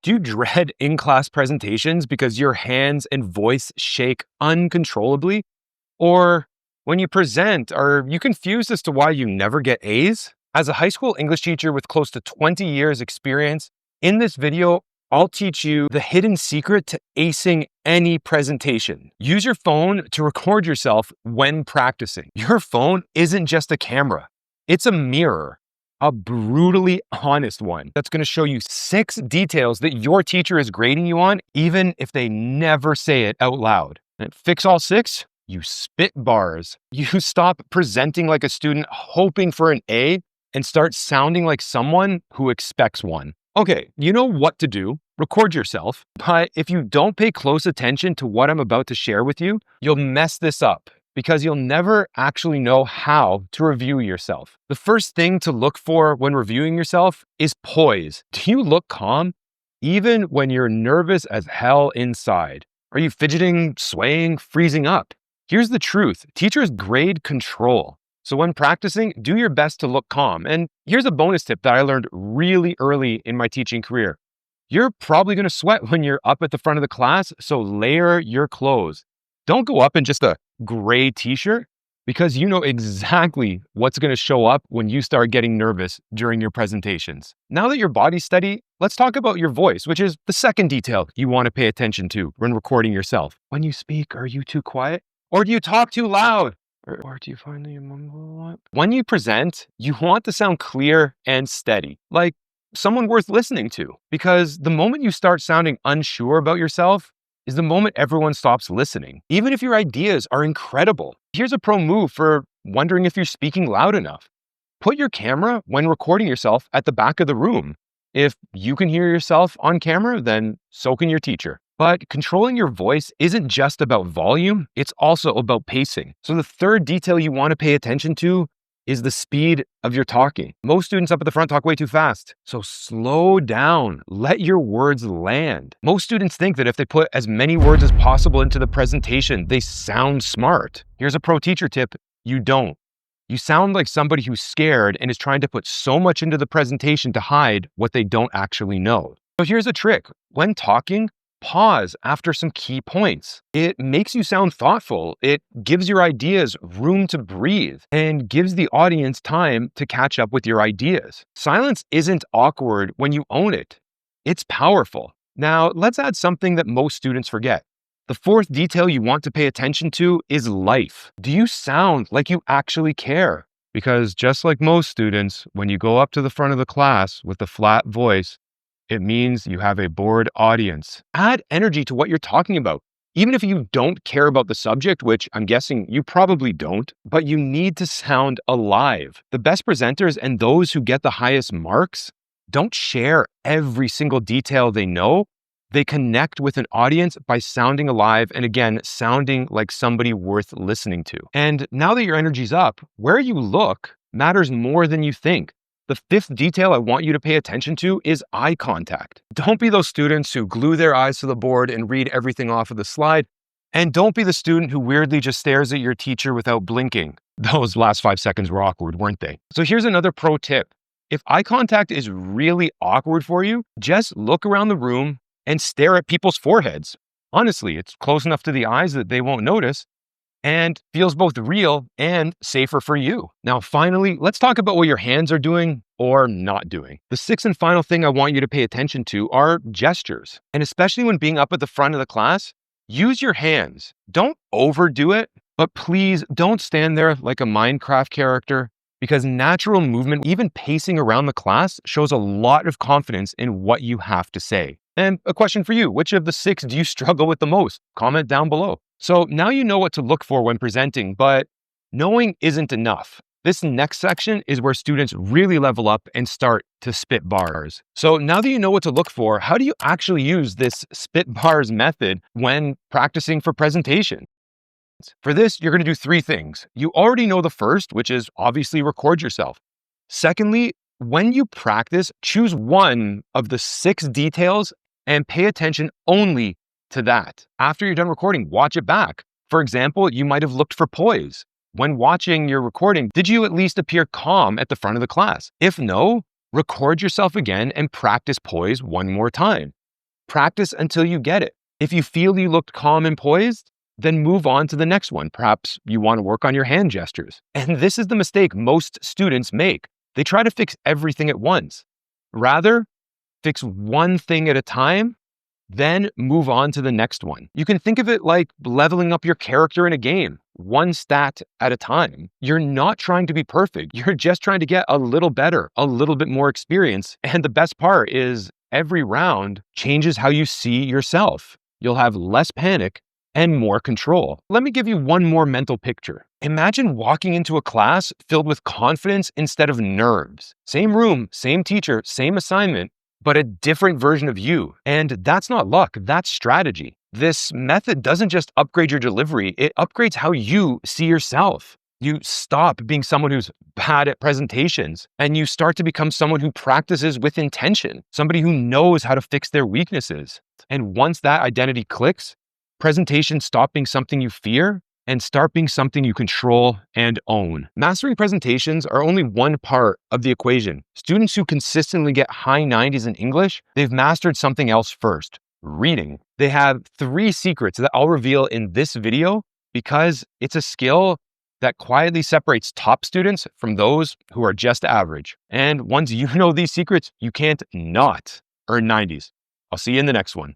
Do you dread in-class presentations because your hands and voice shake uncontrollably? Or when you present, are you confused as to why you never get A's? As a high school English teacher with close to 20 years experience, in this video, I'll teach you the hidden secret to acing any presentation. Use your phone to record yourself when practicing. Your phone isn't just a camera, it's a mirror. A brutally honest one that's going to show you 6 details that your teacher is grading you on, even if they never say it out loud. And fix all 6, you spit bars. You stop presenting like a student hoping for an A and start sounding like someone who expects one. Okay, you know what to do. Record yourself. But if you don't pay close attention to what I'm about to share with you, you'll mess this up, because you'll never actually know how to review yourself. The first thing to look for when reviewing yourself is poise. Do you look calm, even when you're nervous as hell inside? Are you fidgeting, swaying, freezing up? Here's the truth. Teachers grade control. So when practicing, do your best to look calm. And here's a bonus tip that I learned really early in my teaching career. You're probably going to sweat when you're up at the front of the class, so layer your clothes. Don't go up in just a gray t-shirt, because you know exactly what's going to show up when you start getting nervous during your presentations. Now that your body's steady, let's talk about your voice, which is the second detail you want to pay attention to when recording yourself. When you speak, are you too quiet? Or do you talk too loud? Or do you find that you mumble a lot? When you present, you want to sound clear and steady, like someone worth listening to, because the moment you start sounding unsure about yourself is the moment everyone stops listening, even if your ideas are incredible. Here's a pro move for wondering if you're speaking loud enough. Put your camera, when recording yourself, at the back of the room. If you can hear yourself on camera, then so can your teacher. But controlling your voice isn't just about volume, it's also about pacing. So the third detail you want to pay attention to is the speed of your talking. Most students up at the front talk way too fast. So slow down, let your words land. Most students think that if they put as many words as possible into the presentation, they sound smart. Here's a pro teacher tip: you don't. You sound like somebody who's scared and is trying to put so much into the presentation to hide what they don't actually know. So here's a trick. When talking, pause after some key points. It makes you sound thoughtful. It gives your ideas room to breathe and gives the audience time to catch up with your ideas. Silence isn't awkward when you own it. It's powerful. Now, let's add something that most students forget. The fourth detail you want to pay attention to is life. Do you sound like you actually care? Because just like most students, when you go up to the front of the class with a flat voice, it means you have a bored audience. Add energy to what you're talking about. Even if you don't care about the subject, which I'm guessing you probably don't, but you need to sound alive. The best presenters and those who get the highest marks don't share every single detail they know. They connect with an audience by sounding alive and, again, sounding like somebody worth listening to. And now that your energy's up, where you look matters more than you think. The fifth detail I want you to pay attention to is eye contact. Don't be those students who glue their eyes to the board and read everything off of the slide. And don't be the student who weirdly just stares at your teacher without blinking. Those last 5 seconds were awkward, weren't they? So here's another pro tip. If eye contact is really awkward for you, just look around the room and stare at people's foreheads. Honestly, it's close enough to the eyes that they won't notice, and feels both real and safer for you. Now, finally, let's talk about what your hands are doing or not doing. The sixth and final thing I want you to pay attention to are gestures. And especially when being up at the front of the class, use your hands. Don't overdo it, but please don't stand there like a Minecraft character, because natural movement, even pacing around the class, shows a lot of confidence in what you have to say. And a question for you: which of the 6 do you struggle with the most? Comment down below. So now you know what to look for when presenting, but knowing isn't enough. This next section is where students really level up and start to spit bars. So now that you know what to look for, how do you actually use this spit bars method when practicing for presentation? For this, you're going to do 3 things. You already know the first, which is obviously record yourself. Secondly, when you practice, choose one of the 6 details and pay attention only to that. After you're done recording, watch it back. For example, you might have looked for poise. When watching your recording, did you at least appear calm at the front of the class? If no, record yourself again and practice poise one more time. Practice until you get it. If you feel you looked calm and poised, then move on to the next one. Perhaps you want to work on your hand gestures. And this is the mistake most students make. They try to fix everything at once. Rather, fix one thing at a time, then move on to the next one. You can think of it like leveling up your character in a game, one stat at a time. You're not trying to be perfect. You're just trying to get a little better, a little bit more experience. And the best part is every round changes how you see yourself. You'll have less panic and more control. Let me give you one more mental picture. Imagine walking into a class filled with confidence instead of nerves. Same room, same teacher, same assignment, but a different version of you. And that's not luck, that's strategy. This method doesn't just upgrade your delivery, it upgrades how you see yourself. You stop being someone who's bad at presentations and you start to become someone who practices with intention, somebody who knows how to fix their weaknesses. And once that identity clicks, presentations stop being something you fear and start being something you control and own. Mastering presentations are only one part of the equation. Students who consistently get high 90s in English, they've mastered something else first, reading. They have 3 secrets that I'll reveal in this video because it's a skill that quietly separates top students from those who are just average. And once you know these secrets, you can't not earn 90s. I'll see you in the next one.